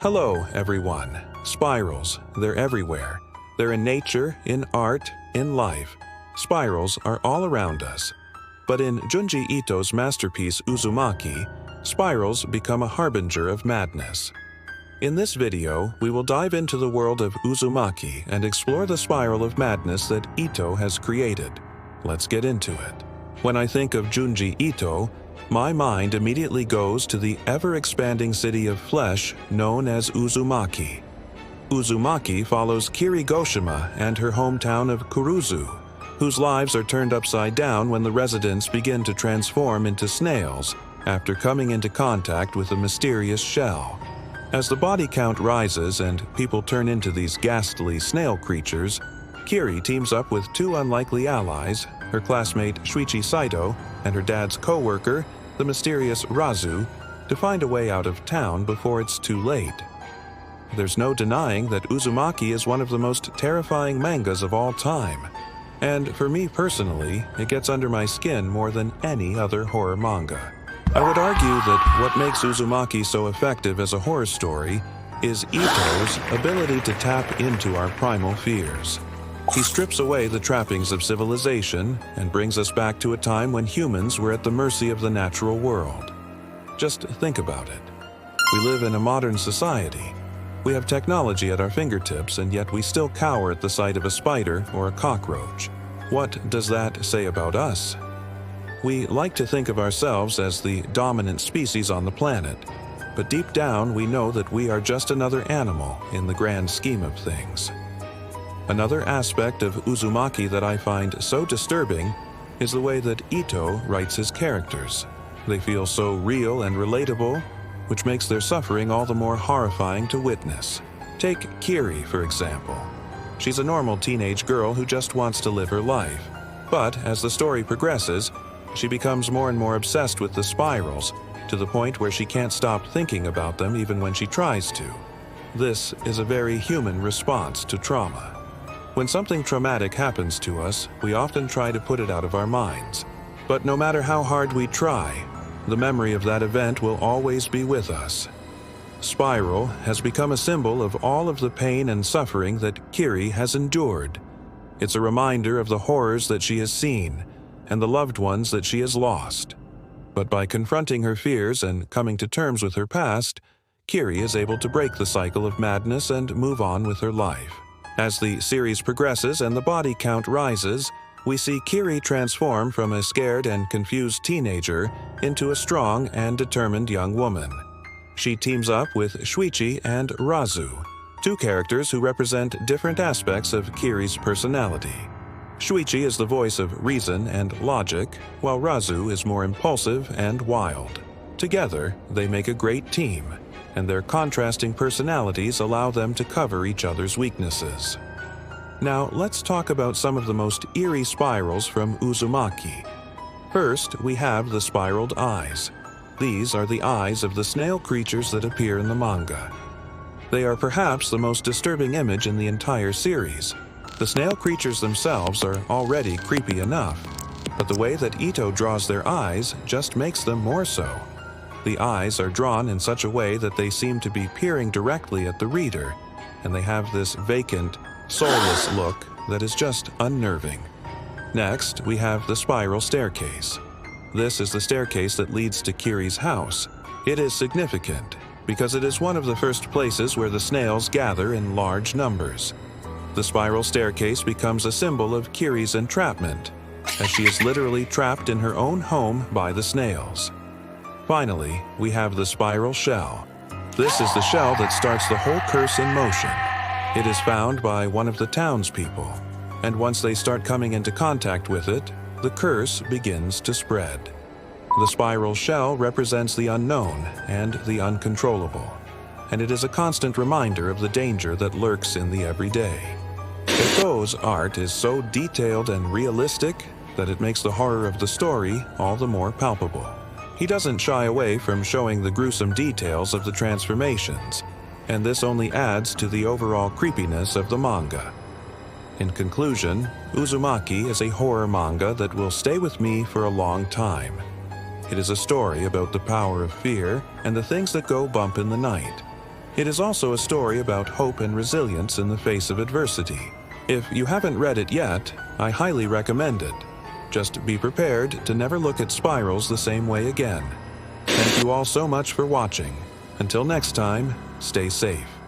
Hello, everyone. Spirals, they're everywhere. They're in nature, in art, in life. Spirals are all around us. But in Junji Ito's masterpiece Uzumaki, spirals become a harbinger of madness. In this video, we will dive into the world of Uzumaki and explore the spiral of madness that Ito has created. Let's get into it. When I think of Junji Ito, my mind immediately goes to the ever-expanding city of flesh known as Uzumaki. Uzumaki follows Kirie and her hometown of Kuruzu, whose lives are turned upside down when the residents begin to transform into snails after coming into contact with a mysterious shell. As the body count rises and people turn into these ghastly snail creatures, Kirie teams up with two unlikely allies, her classmate Shuichi Saito and her dad's co-worker, the mysterious Razu, to find a way out of town before it's too late. There's no denying that Uzumaki is one of the most terrifying mangas of all time, and for me personally, it gets under my skin more than any other horror manga. I would argue that what makes Uzumaki so effective as a horror story is Ito's ability to tap into our primal fears. He strips away the trappings of civilization and brings us back to a time when humans were at the mercy of the natural world. Just think about it. We live in a modern society. We have technology at our fingertips, and yet we still cower at the sight of a spider or a cockroach. What does that say about us? We like to think of ourselves as the dominant species on the planet, but deep down we know that we are just another animal in the grand scheme of things. Another aspect of Uzumaki that I find so disturbing is the way that Ito writes his characters. They feel so real and relatable, which makes their suffering all the more horrifying to witness. Take Kirie, for example. She's a normal teenage girl who just wants to live her life. But as the story progresses, she becomes more and more obsessed with the spirals, to the point where she can't stop thinking about them even when she tries to. This is a very human response to trauma. When something traumatic happens to us, we often try to put it out of our minds. But no matter how hard we try, the memory of that event will always be with us. Spiral has become a symbol of all of the pain and suffering that Kirie has endured. It's a reminder of the horrors that she has seen and the loved ones that she has lost. But by confronting her fears and coming to terms with her past, Kirie is able to break the cycle of madness and move on with her life. As the series progresses and the body count rises, we see Kirie transform from a scared and confused teenager into a strong and determined young woman. She teams up with Shuichi and Razu, two characters who represent different aspects of Kirie's personality. Shuichi is the voice of reason and logic, while Razu is more impulsive and wild. Together, they make a great team, and their contrasting personalities allow them to cover each other's weaknesses. Now, let's talk about some of the most eerie spirals from Uzumaki. First, we have the spiraled eyes. These are the eyes of the snail creatures that appear in the manga. They are perhaps the most disturbing image in the entire series. The snail creatures themselves are already creepy enough, but the way that Ito draws their eyes just makes them more so. The eyes are drawn in such a way that they seem to be peering directly at the reader, and they have this vacant, soulless look that is just unnerving. Next, we have the spiral staircase. This is the staircase that leads to Kirie's house. It is significant because it is one of the first places where the snails gather in large numbers. The spiral staircase becomes a symbol of Kirie's entrapment, as she is literally trapped in her own home by the snails. Finally, we have the spiral shell. This is the shell that starts the whole curse in motion. It is found by one of the townspeople, and once they start coming into contact with it, the curse begins to spread. The spiral shell represents the unknown and the uncontrollable, and it is a constant reminder of the danger that lurks in the everyday. Ito's art is so detailed and realistic that it makes the horror of the story all the more palpable. He doesn't shy away from showing the gruesome details of the transformations, and this only adds to the overall creepiness of the manga. In conclusion, Uzumaki is a horror manga that will stay with me for a long time. It is a story about the power of fear and the things that go bump in the night. It is also a story about hope and resilience in the face of adversity. If you haven't read it yet, I highly recommend it. Just be prepared to never look at spirals the same way again. Thank you all so much for watching. Until next time, stay safe.